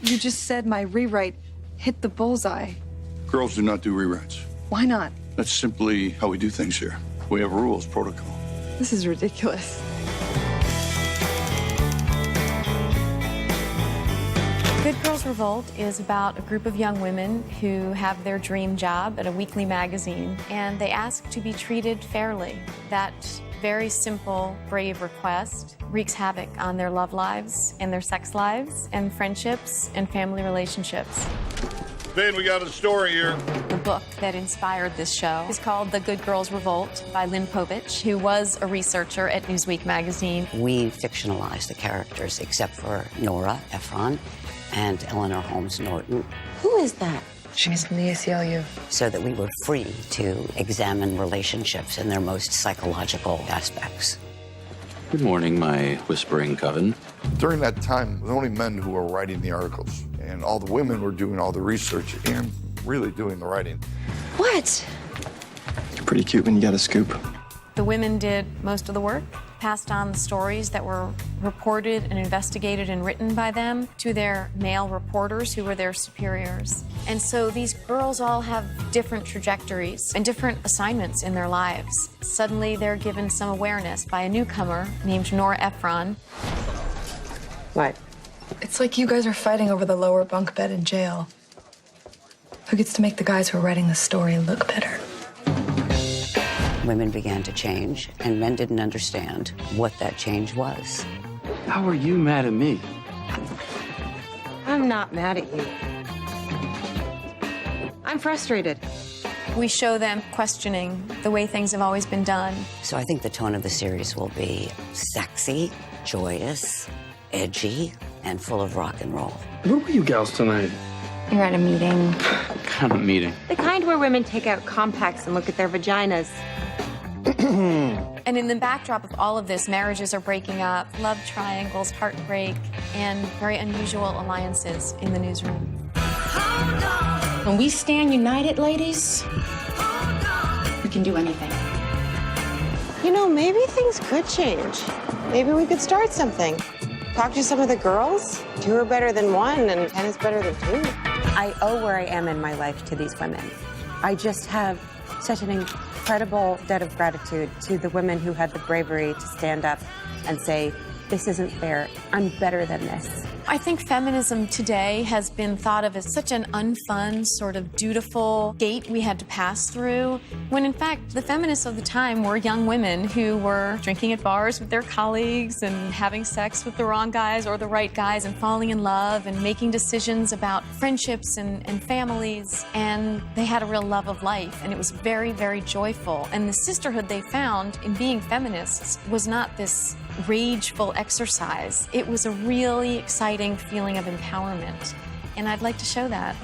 You just said my rewrite hit the bullseye. Girls do not do rewrites. Why not? That's simply how we do things here. We have rules, protocol. This is ridiculous. Good Girls Revolt is about a group of young women who have their dream job at a weekly magazine, and they ask to be treated fairly. That very simple, brave request wreaks havoc on their love lives and their sex lives and friendships and family relationships. Then we got a story here. The book that inspired this show is called The Good Girls Revolt by Lynn Povich, who was a researcher at Newsweek magazine. We fictionalized the characters except for Nora Ephron and Eleanor Holmes Norton. Who is that? She's from the ACLU. So that we were free to examine relationships in their most psychological aspects. Good morning, my whispering coven. During that time, it was only men who were writing the articles, and all the women were doing all the research and really doing the writing. What? You're pretty cute when you got a scoop. The women did most of the work, passed on the stories that were reported and investigated and written by them to their male reporters who were their superiors. And so these girls all have different trajectories and different assignments in their lives. Suddenly they're given some awareness by a newcomer named Nora Ephron. What? It's like you guys are fighting over the lower bunk bed in jail. Who gets to make the guys who are writing the story look better? Women began to change, and men didn't understand what that change was. How are you mad at me? I'm not mad at you. I'm frustrated. We show them questioning the way things have always been done. So I think the tone of the series will be sexy, joyous, edgy, and full of rock and roll. Where were you gals tonight? You're at a meeting. What kind of meeting? The kind where women take out compacts and look at their vaginas. And in the backdrop of all of this, marriages are breaking up, love triangles, heartbreak, and very unusual alliances in the newsroom. When we stand united, ladies, we can do anything. You know, maybe things could change. Maybe we could start something. Talk to some of the girls. 2 are better than 1, and 10 is better than 2. I owe where I am in my life to these women. I just have such an incredible debt of gratitude to the women who had the bravery to stand up and say, this isn't fair. I'm better than this. I think feminism today has been thought of as such an unfun, sort of dutiful gate we had to pass through, when in fact the feminists of the time were young women who were drinking at bars with their colleagues and having sex with the wrong guys or the right guys and falling in love and making decisions about friendships and families. And they had a real love of life, and it was very, very joyful. And the sisterhood they found in being feminists was not this rageful exercise. It was a really exciting feeling of empowerment, and I'd like to show that.